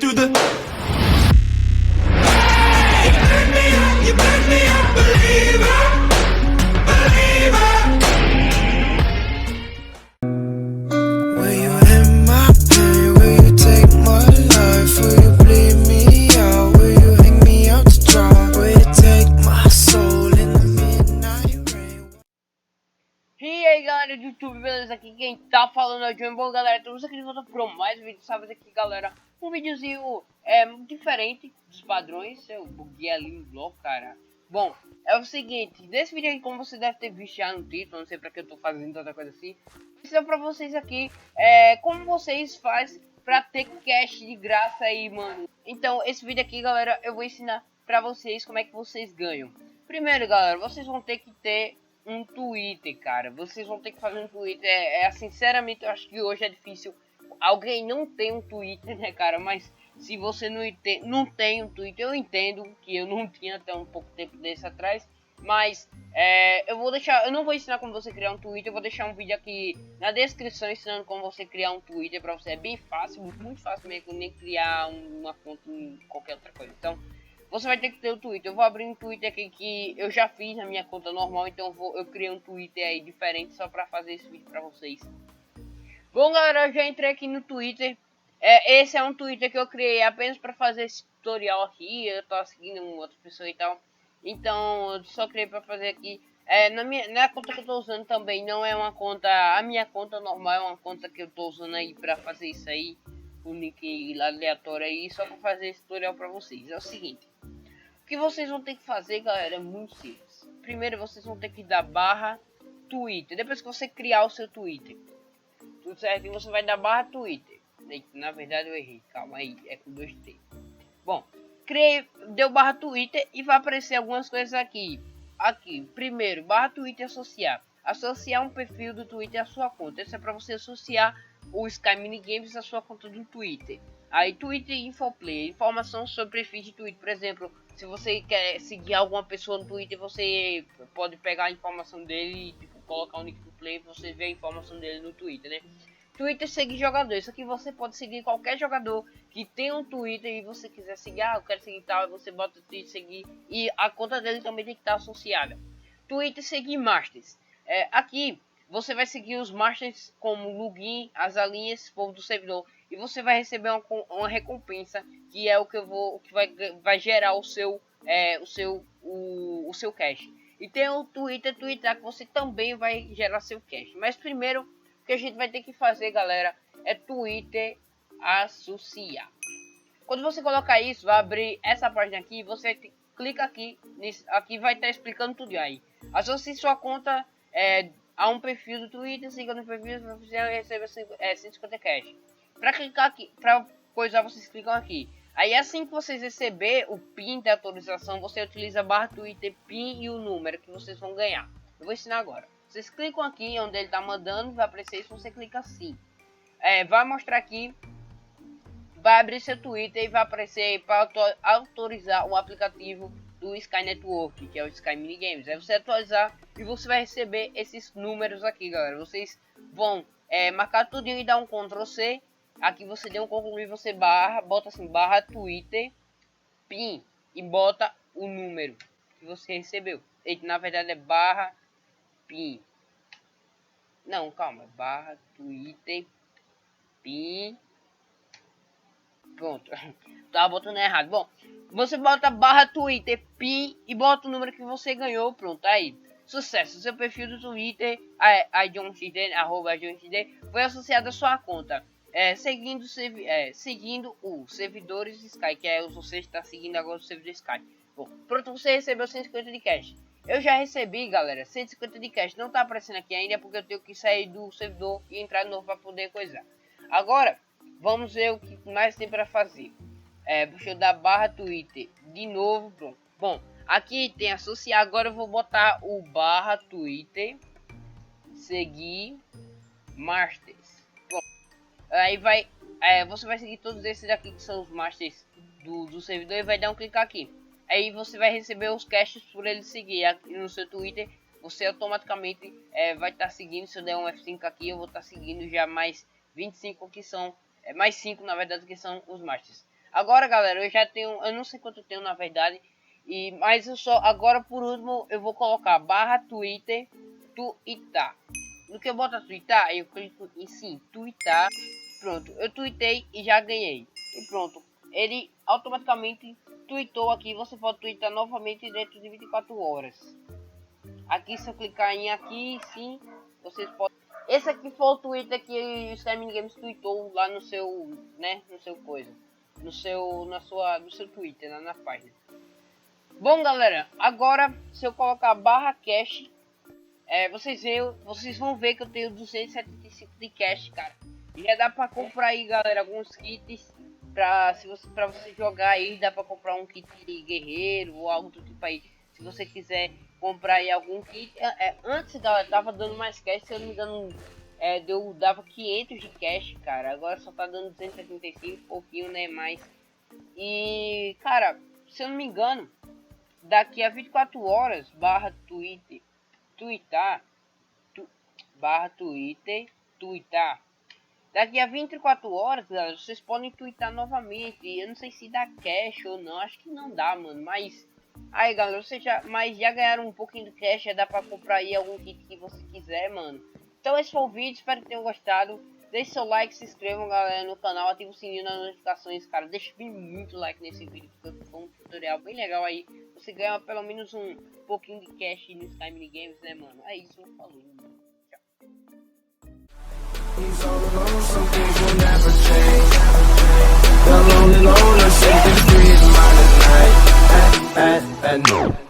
through the. You burn me up, believer, believer. Will you end my pain? Will you take my life? Will you bleed me out? Will you hang me out to dry? Will you take my soul in the midnight rain? E aí galera do YouTube, beleza? Aqui quem tá falando é o John. Bom galera, estamos aqui de volta para mais um vídeo, sabe aqui galera, um videozinho diferente dos padrões. Eu buguei ali no bloco, cara. Bom, é o seguinte, nesse vídeo aqui, como você deve ter visto já no título, não sei pra que eu tô fazendo tanta coisa assim, isso é pra vocês aqui, como vocês fazem pra ter cash de graça aí, mano. Então, esse vídeo aqui, galera, eu vou ensinar pra vocês como é que vocês ganham. Primeiro, galera, vocês vão ter que ter um Twitter, cara. Vocês vão ter que fazer um Twitter. Sinceramente, eu acho que hoje é difícil alguém não ter um Twitter, né, cara? Mas se você não tem um Twitter, eu entendo que eu não tinha até um pouco tempo desse atrás. Mas eu não vou ensinar como você criar um Twitter. Eu vou deixar um vídeo aqui na descrição ensinando como você criar um Twitter pra você. É bem fácil, muito fácil mesmo, nem criar uma conta em qualquer outra coisa. Então, você vai ter que ter o Twitter. Eu vou abrir um Twitter aqui que eu já fiz na minha conta normal. Então eu criei um Twitter aí diferente só pra fazer esse vídeo pra vocês. Bom galera, eu já entrei aqui no Twitter. Esse é um Twitter que eu criei apenas pra fazer esse tutorial aqui. Eu tô seguindo outra pessoa e tal. Então eu só criei pra fazer aqui. Na conta que eu tô usando também não é uma conta. A minha conta normal é uma conta que eu tô usando aí pra fazer isso aí. O link aleatório aí, só pra fazer esse tutorial pra vocês. É o seguinte. O que vocês vão ter que fazer, galera, é muito simples. Primeiro, vocês vão ter que dar barra Twitter. Depois que você criar o seu Twitter, tudo certo? E você vai dar barra Twitter. Na verdade, eu errei. Calma aí, é com 2T. Bom, deu barra Twitter e vai aparecer algumas coisas aqui. Primeiro, barra Twitter associar. Associar um perfil do Twitter à sua conta. Isso é para você associar o Sky Mini Games à sua conta do Twitter. Aí, Twitter Infoplay, informação sobre perfis de Twitter. Por exemplo, se você quer seguir alguma pessoa no Twitter, você pode pegar a informação dele e tipo, colocar o link do play, você vê a informação dele no Twitter, né? Twitter seguir jogador. Isso aqui você pode seguir qualquer jogador que tem um Twitter e você quiser seguir. Eu quero seguir tal, você bota o Twitter seguir e a conta dele também tem que estar associada. Twitter seguir Masters. Aqui você vai seguir os Masters como login, as alinhas, povo do servidor. E você vai receber uma recompensa que é o que vai gerar o seu cash. E tem o Twitter que você também vai gerar seu cash. Mas primeiro o que a gente vai ter que fazer, galera, é Twitter associar. Quando você colocar isso, vai abrir essa página aqui, você clica aqui, aqui vai estar explicando tudo aí. Associe sua conta a um perfil do Twitter, siga no perfil, você vai receber 150 cash. Para clicar aqui, para coisar, vocês clicam aqui. Aí assim que vocês receber o PIN da atualização, você utiliza barra Twitter, PIN e o número que vocês vão ganhar. Eu vou ensinar agora. Vocês clicam aqui onde ele está mandando, vai aparecer isso, você clica assim. Vai mostrar aqui, vai abrir seu Twitter e vai aparecer para autorizar o aplicativo do Sky Network, que é o Sky Mini Games. Aí você atualizar e você vai receber esses números aqui, galera. Vocês vão marcar tudo e dar um Ctrl C. Aqui você deu um concluir, você bota assim, barra Twitter, PIN e bota o número que você recebeu. Na verdade é barra PIN. Não, calma, barra Twitter, PIN. Pronto, tava botando errado. Bom, você bota barra Twitter, PIN e bota o número que você ganhou. Pronto, aí. Sucesso, seu perfil do Twitter, arroba JohnXD, foi associado à sua conta. Seguindo os servidores Sky, que você está seguindo agora o servidor Sky. Bom, pronto, você recebeu 150 de cash. Eu já recebi, galera, 150 de cash. Não tá aparecendo aqui ainda porque eu tenho que sair do servidor e entrar de novo para poder coisar. Agora, vamos ver o que mais tem para fazer. Deixa eu dar barra Twitter de novo, pronto. Bom, aqui tem associar. Agora eu vou botar o barra Twitter, seguir Masters. Bom, aí você vai seguir todos esses aqui que são os Masters do servidor e vai dar um clique aqui. Aí você vai receber os caches por ele seguir aqui no seu Twitter. Você automaticamente vai estar seguindo. Se eu der um F5 aqui, eu vou estar seguindo já mais 25 que são mais 5 na verdade que são os Masters. Agora, galera, eu já tenho, eu não sei quanto eu tenho na verdade, mas eu só, agora por último, eu vou colocar /Twitter, tuitar. No que eu boto a twittar, eu clico em sim, twittar. Pronto, eu tweetei e já ganhei. E pronto, ele automaticamente tweetou aqui. Você pode twittar novamente dentro de 24 horas. Aqui, se eu clicar em aqui, sim, vocês podem. Esse aqui foi o Twitter que o Sky Games tweetou lá no seu, né, no seu coisa, no seu Twitter, na página. Bom, galera, agora se eu colocar /cash, vocês vão ver que eu tenho 275 de cash, cara. E já dá pra comprar aí, galera, alguns kits pra você jogar aí. Dá pra comprar um kit de guerreiro ou algo do tipo aí. Se você quiser comprar aí algum kit. Antes, galera, tava dando mais cash, se eu não me engano, dava 500 de cash, cara. Agora só tá dando 275, pouquinho, né, mais. E, cara, se eu não me engano, daqui a 24 horas, /Twitter, tuitar. Daqui a 24 horas, galera, vocês podem twittar novamente. Eu não sei se dá cash ou não, acho que não dá, mano, mas aí, galera, vocês já ganharam um pouquinho de cash, já dá pra comprar aí algum kit que você quiser, mano. Então esse foi o vídeo, espero que tenham gostado. Deixe seu like, se inscrevam, galera, no canal, ative o sininho das notificações, cara. Deixe muito like nesse vídeo, porque foi um tutorial bem legal aí. Você ganha pelo menos um pouquinho de cash no Sky Minigames, né, mano? É isso, falou. Tchau. He's all alone, some things will never change. The lonely loner, sinking 3 miles at night. At no.